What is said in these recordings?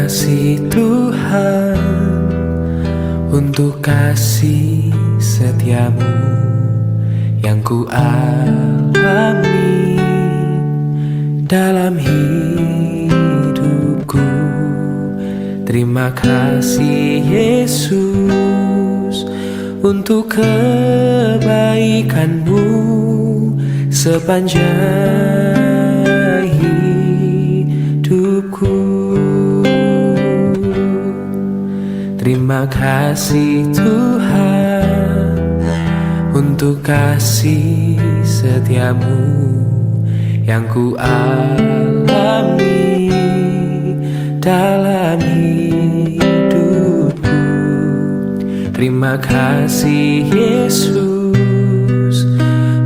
kasih Tuhan untuk kasih setiamu yang ku alami dalam hidupku. Terima kasih Yesus untuk kebaikanmu sepanjang hidupku. Terima kasih Tuhan untuk kasih setiamu yang ku alami dalam hidupku. Terima kasih Yesus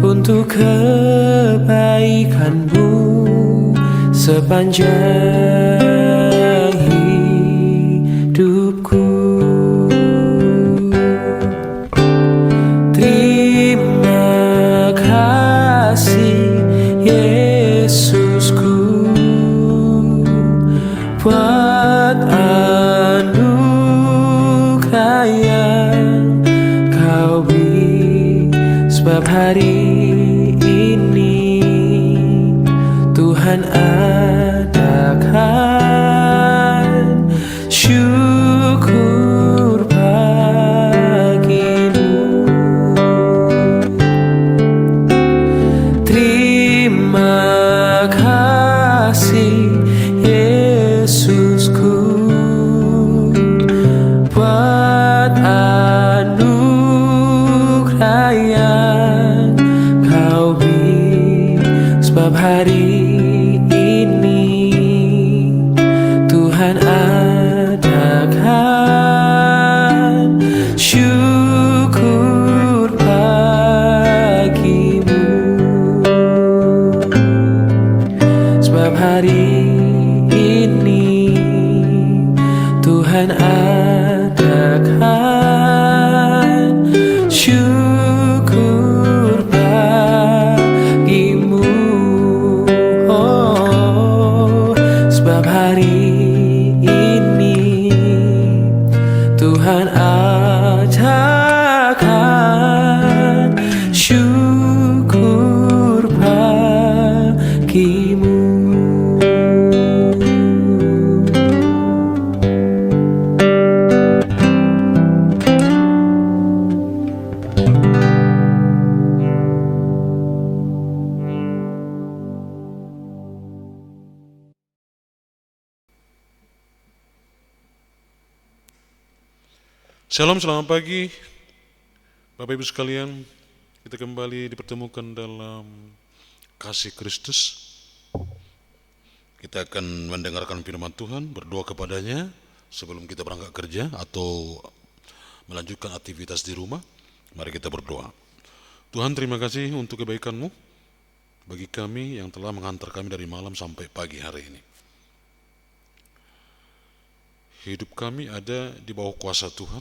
untuk kebaikanmu sepanjang hidupku. Terima kasih Yesusku buat anugerah yang kau beri, sebab hari ini Tuhan adakan syukur bagimu. Terima kasih Yesusku buat anugerah yang kau beri, sebab hari ini Tuhan adakan syukur bagimu. Sebab hari ini Tuhan adakan syukur bagimu. Oh, sebab hari ini Tuhan adakan syukur bagimu. Shalom, selamat pagi Bapak Ibu sekalian. Kita kembali dipertemukan dalam kasih Kristus. Kita akan mendengarkan firman Tuhan, berdoa kepadanya sebelum kita berangkat kerja atau melanjutkan aktivitas di rumah. Mari kita berdoa. Tuhan, terima kasih untuk kebaikan-Mu bagi kami yang telah menghantar kami dari malam sampai pagi hari ini. Hidup kami ada di bawah kuasa Tuhan,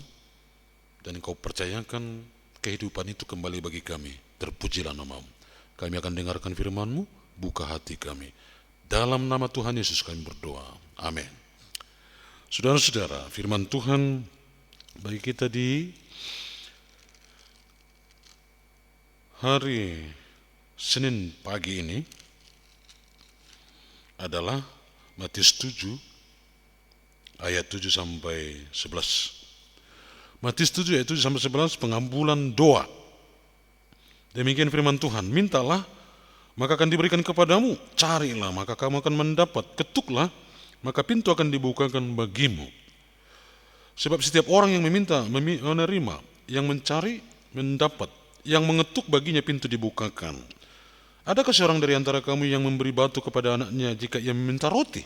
dan Engkau percayakan kehidupan itu kembali bagi kami. Terpujilah nama-Mu. Kami akan dengarkan firman-Mu, buka hati kami. Dalam nama Tuhan Yesus kami berdoa. Amin. Saudara-saudara, firman Tuhan bagi kita di hari Senin pagi ini adalah Matius 7 ayat 7 sampai 11. Matius 7 ayat 7 sampai 11, pengambulan doa. Demikian firman Tuhan, mintalah maka akan diberikan kepadamu, carilah maka kamu akan mendapat, ketuklah maka pintu akan dibukakan bagimu. Sebab setiap orang yang meminta menerima, yang mencari mendapat, yang mengetuk baginya pintu dibukakan. Adakah seorang dari antara kamu yang memberi batu kepada anaknya jika ia meminta roti,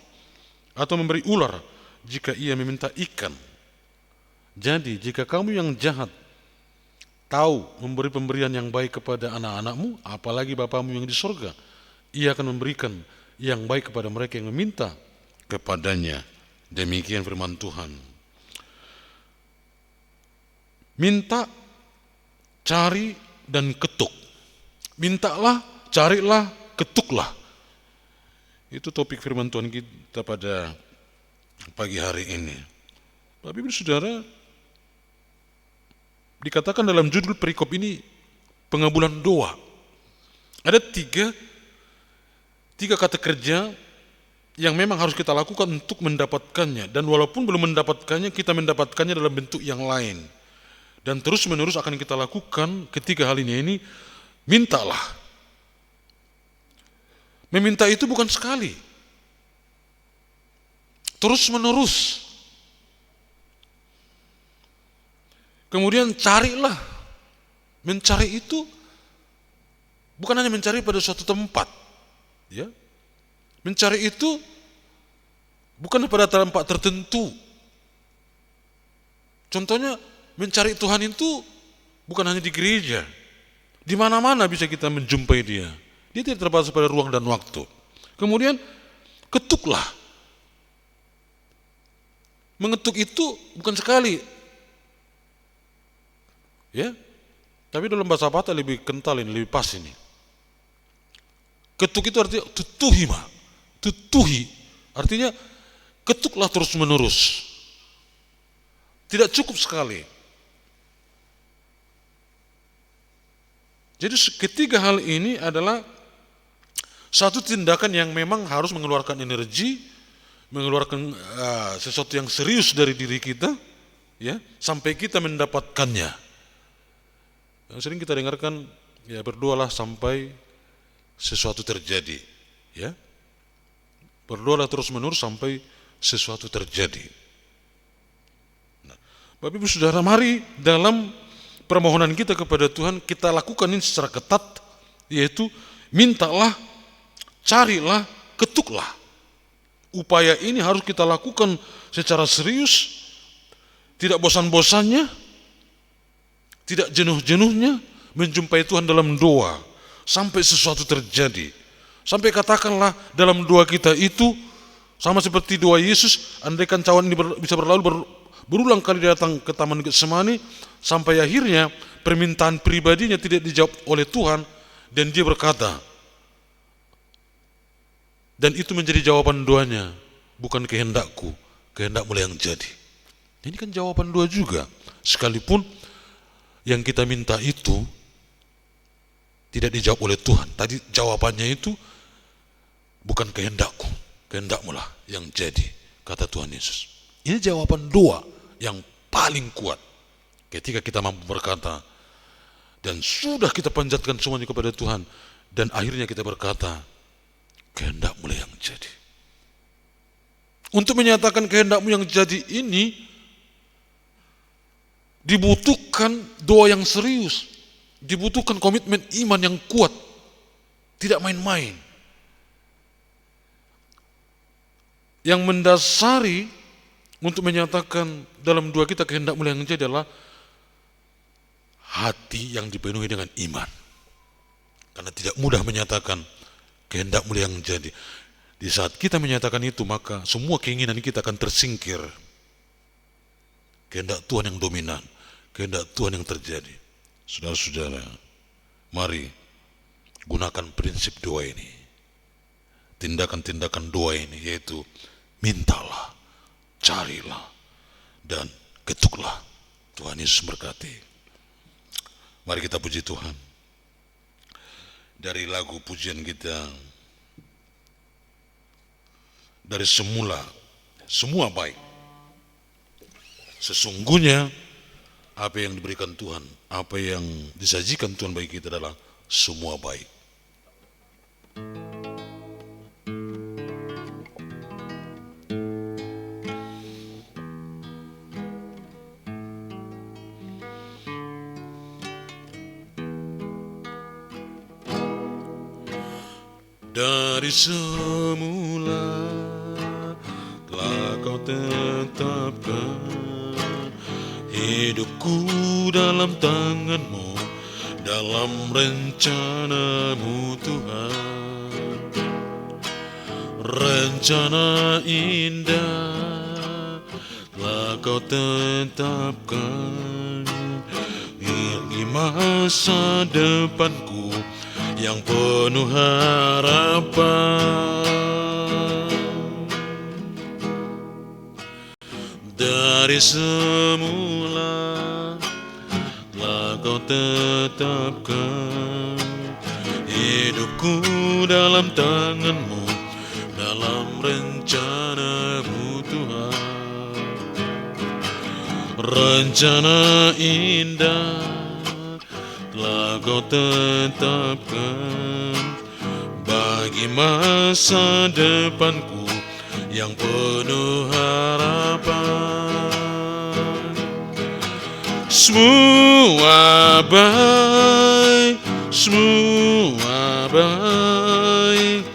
atau memberi ular jika ia meminta ikan? Jadi jika kamu yang jahat tahu memberi pemberian yang baik kepada anak-anakmu, apalagi Bapamu yang di surga, ia akan memberikan yang baik kepada mereka yang meminta kepadanya. Demikian firman Tuhan. Minta, cari, dan ketuk. Mintalah, carilah, ketuklah. Itu topik firman Tuhan kita pada pagi hari ini. Bapak Ibu Saudara, dikatakan dalam judul perikop ini pengabulan doa. Ada tiga kata kerja yang memang harus kita lakukan untuk mendapatkannya, dan walaupun belum mendapatkannya, kita mendapatkannya dalam bentuk yang lain. Dan terus menerus akan kita lakukan ketiga hal ini. Mintalah. Meminta itu bukan sekali, terus menerus. Kemudian carilah. Mencari itu bukan hanya mencari pada suatu tempat, ya. Mencari itu bukan pada tempat tertentu. Contohnya, mencari Tuhan itu bukan hanya di gereja. Di mana-mana bisa kita menjumpai Dia. Dia tidak terbatas pada ruang dan waktu. Kemudian ketuklah. Mengetuk itu bukan sekali, ya. Tapi dalam bahasa Batak lebih kental ini, lebih pas ini. Ketuk itu artinya tutuhi, tutuhi. Artinya ketuklah terus menerus. Tidak cukup sekali. Jadi ketiga hal ini adalah satu tindakan yang memang harus mengeluarkan energi, mengeluarkan sesuatu yang serius dari diri kita, ya, sampai kita mendapatkannya. Yang sering kita dengarkan, ya, berdoalah sampai sesuatu terjadi, ya. Berdoalah terus menerus sampai sesuatu terjadi. Nah, Bapak Ibu Saudara, mari dalam permohonan kita kepada Tuhan kita lakukan ini secara ketat, yaitu mintalah, carilah, ketuklah. Upaya ini harus kita lakukan secara serius, tidak bosan-bosannya, tidak jenuh-jenuhnya, menjumpai Tuhan dalam doa sampai sesuatu terjadi. Sampai katakanlah dalam doa kita itu sama seperti doa Yesus, andaikan cawan ini bisa berlalu berulang kali datang ke Taman Getsemani, sampai akhirnya permintaan pribadinya tidak dijawab oleh Tuhan, dan dia berkata, dan itu menjadi jawaban doanya, bukan kehendakku, kehendakmu yang jadi. Ini kan jawaban doa juga, sekalipun yang kita minta itu tidak dijawab oleh Tuhan. Tadi jawabannya itu bukan kehendakku, kehendakmu lah yang jadi, kata Tuhan Yesus. Ini jawaban doa yang paling kuat ketika kita mampu berkata, dan sudah kita panjatkan semuanya kepada Tuhan, dan akhirnya kita berkata, kehendakmu lah yang jadi. Untuk menyatakan kehendakmu yang jadi ini dibutuhkan doa yang serius, dibutuhkan komitmen iman yang kuat, tidak main-main. Yang mendasari untuk menyatakan dalam doa kita kehendakmu yang jadi adalah hati yang dipenuhi dengan iman. Karena tidak mudah menyatakan kehendakmu yang jadi. Di saat kita menyatakan itu, maka semua keinginan kita akan tersingkir. Kehendak Tuhan yang dominan, kehendak Tuhan yang terjadi. Saudara-saudara, mari gunakan prinsip doa ini. Tindakan-tindakan doa ini, yaitu mintalah, carilah, dan ketuklah. Tuhan Yesus berkati. Mari kita puji Tuhan. Dari lagu pujian kita, dari semula, semua baik. Sesungguhnya apa yang diberikan Tuhan, apa yang disajikan Tuhan bagi kita adalah semua baik. Dari semula telah kau tetapkan hidupku dalam tangan-Mu, dalam rencana-Mu Tuhan. Rencana indah telah kau tetapkan bagi masa depanku yang penuh harapan. dari semula telah kau tetapkan hidupku dalam tangan-Mu, dalam rencana-Mu Tuhan. Rencana indah telah kau tetapkan bagi masa depanku yang penuh harapan. Semua baik, semua baik,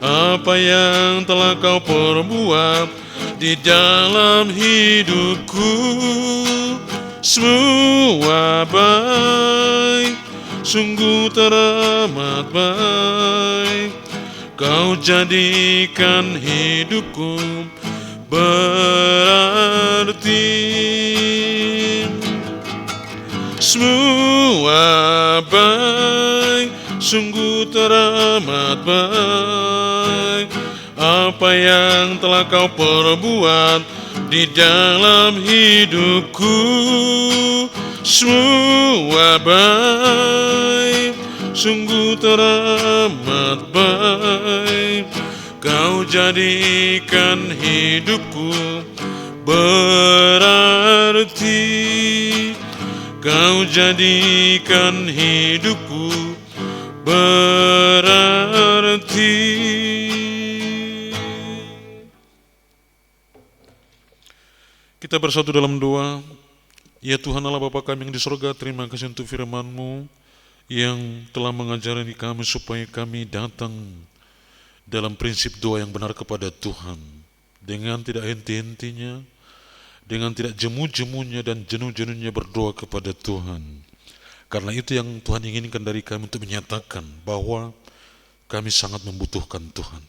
apa yang telah kau perbuat di dalam hidupku. Semua baik, sungguh teramat baik, kau jadikan hidupku berarti. Semua baik, sungguh teramat baik, apa yang telah kau perbuat di dalam hidupku. Semua baik, sungguh teramat baik, kau jadikan hidupku berarti. Kau jadikan hidupku berarti. Kita bersatu dalam doa. Ya Tuhan Allah Bapa kami yang di surga, terima kasih untuk firman-Mu yang telah mengajari kami supaya kami datang dalam prinsip doa yang benar kepada Tuhan, dengan tidak henti-hentinya, dengan tidak jemu-jemunya dan jenuh-jenuhnya berdoa kepada Tuhan. Karena itu yang Tuhan inginkan dari kami, untuk menyatakan bahwa kami sangat membutuhkan Tuhan.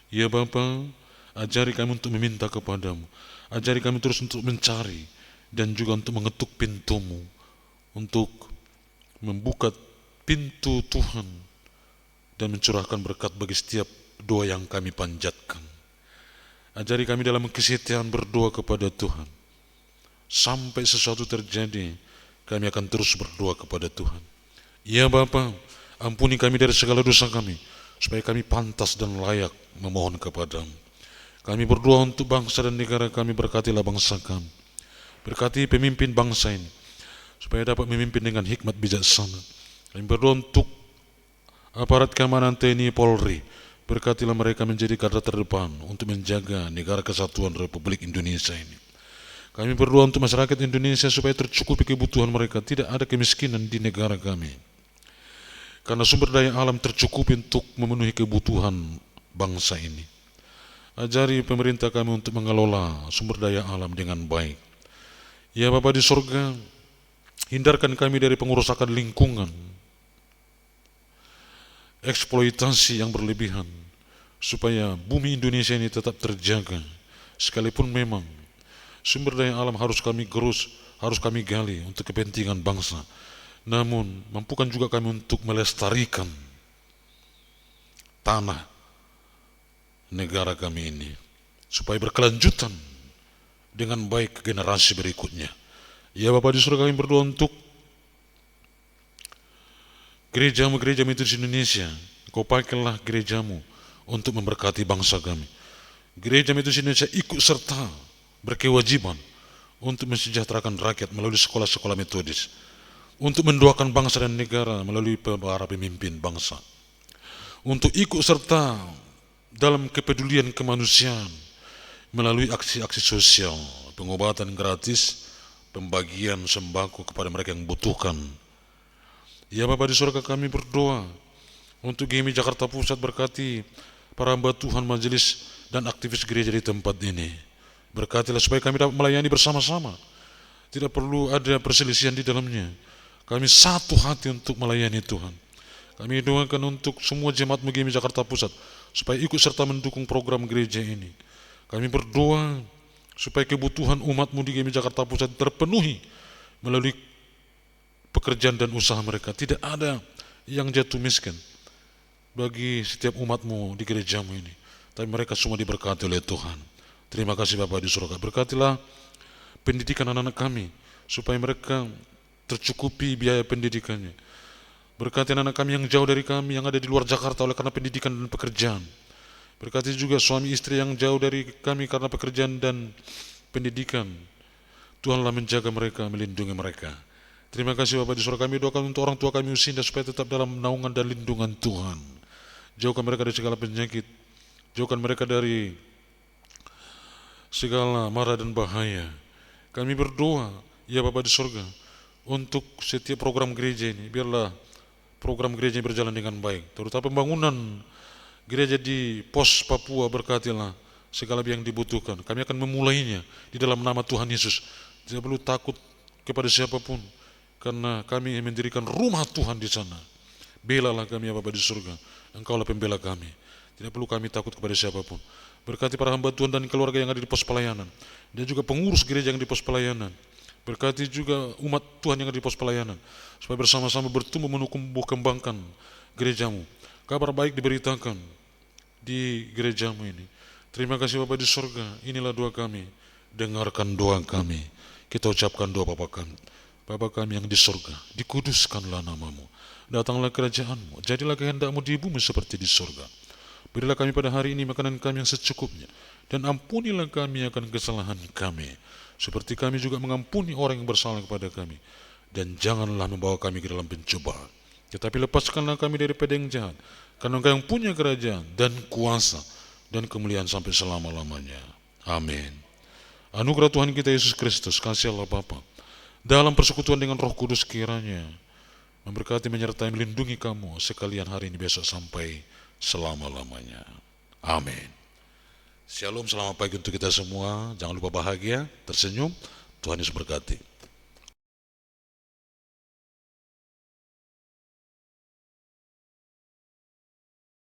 Ya Bapa, ajari kami untuk meminta kepadamu, ajari kami terus untuk mencari dan juga untuk mengetuk pintu-Mu, untuk membuka pintu Tuhan dan mencurahkan berkat bagi setiap doa yang kami panjatkan. Ajari kami dalam kesetiaan berdoa kepada Tuhan. Sampai sesuatu terjadi, kami akan terus berdoa kepada Tuhan. Ya Bapa, ampuni kami dari segala dosa kami, supaya kami pantas dan layak memohon kepadamu. Kami berdoa untuk bangsa dan negara kami, berkatilah bangsa kami. Berkati pemimpin bangsa ini, supaya dapat memimpin dengan hikmat bijaksana. Kami berdoa untuk aparat keamanan TNI Polri, berkatilah mereka menjadi garda terdepan untuk menjaga negara kesatuan Republik Indonesia ini. Kami berdoa untuk masyarakat Indonesia supaya tercukupi kebutuhan mereka, tidak ada kemiskinan di negara kami. Karena sumber daya alam tercukupi untuk memenuhi kebutuhan bangsa ini. Ajari pemerintah kami untuk mengelola sumber daya alam dengan baik. Ya Bapa di surga, hindarkan kami dari pengerusakan lingkungan, eksploitasi yang berlebihan, supaya bumi Indonesia ini tetap terjaga. Sekalipun memang sumber daya alam harus kami gerus, harus kami gali untuk kepentingan bangsa, namun mampukan juga kami untuk melestarikan tanah negara kami ini, supaya berkelanjutan dengan baik ke generasi berikutnya. Ya Bapa di surga, kami berdoa untuk gereja-gereja metodis Indonesia. Kau pakailah gerejamu untuk memberkati bangsa kami. Gereja metodis Indonesia ikut serta berkewajiban untuk mensejahterakan rakyat melalui sekolah-sekolah metodis, untuk mendoakan bangsa dan negara melalui para pemimpin bangsa, untuk ikut serta dalam kepedulian kemanusiaan melalui aksi-aksi sosial, pengobatan gratis, pembagian sembako kepada mereka yang membutuhkan. Ya Bapa di surga, kami berdoa untuk GMI Jakarta Pusat, berkati para hamba Tuhan, majelis dan aktivis gereja di tempat ini. Berkatilah supaya kami dapat melayani bersama-sama, tidak perlu ada perselisihan di dalamnya. Kami satu hati untuk melayani Tuhan. Kami doakan untuk semua jemaat GMI Jakarta Pusat supaya ikut serta mendukung program gereja ini. Kami berdoa supaya kebutuhan umat-Mu di GMI Jakarta Pusat terpenuhi melalui pekerjaan dan usaha mereka. Tidak ada yang jatuh miskin bagi setiap umat-Mu di gereja-Mu ini, tapi mereka semua diberkati oleh Tuhan. Terima kasih Bapa di surga. Berkatilah pendidikan anak-anak kami, supaya mereka tercukupi biaya pendidikannya. Berkati anak-anak kami yang jauh dari kami, yang ada di luar Jakarta oleh karena pendidikan dan pekerjaan. Berkati juga suami istri yang jauh dari kami karena pekerjaan dan pendidikan. Tuhanlah menjaga mereka, melindungi mereka. Terima kasih Bapa di surga, kami doakan untuk orang tua kami usinda supaya tetap dalam naungan dan lindungan Tuhan. Jauhkan mereka dari segala penyakit, jauhkan mereka dari segala mara dan bahaya. Kami berdoa, ya Bapa di surga, untuk setiap program gereja ini, biarlah program gereja ini berjalan dengan baik, terutama pembangunan gereja di pos Papua. Berkatilah segala yang dibutuhkan. Kami akan memulainya di dalam nama Tuhan Yesus. Tidak perlu takut kepada siapapun, karena kami mendirikan rumah Tuhan di sana. Belalah kami ya Bapa di surga, Engkaulah pembela kami. Tidak perlu kami takut kepada siapapun. Berkati para hamba Tuhan dan keluarga yang ada di pos pelayanan, dan juga pengurus gereja yang di pos pelayanan. Berkati juga umat Tuhan yang ada di pos pelayanan, supaya bersama-sama bertumbuh menumbuh kembangkan gerejamu. Kabar baik diberitakan di gerejamu ini. Terima kasih Bapa di surga, inilah doa kami. Dengarkan doa kami. Kita ucapkan doa Bapa kami. Bapa kami yang di surga, dikuduskanlah namamu. Datanglah kerajaanmu, jadilah kehendakmu di bumi seperti di surga. Berilah kami pada hari ini makanan kami yang secukupnya, dan ampunilah kami akan kesalahan kami, seperti kami juga mengampuni orang yang bersalah kepada kami. Dan janganlah membawa kami ke dalam pencobaan, tetapi lepaskanlah kami daripada yang jahat, karena Engkau yang punya kerajaan dan kuasa dan kemuliaan sampai selama-lamanya. Amin. Anugerah Tuhan kita Yesus Kristus, kasih Allah Bapa, dalam persekutuan dengan Roh Kudus kiranya memberkati, menyertai, melindungi kamu sekalian hari ini, besok sampai selama-lamanya. Amin. Shalom, selamat pagi untuk kita semua. Jangan lupa bahagia, tersenyum. Tuhan Yesus berkati.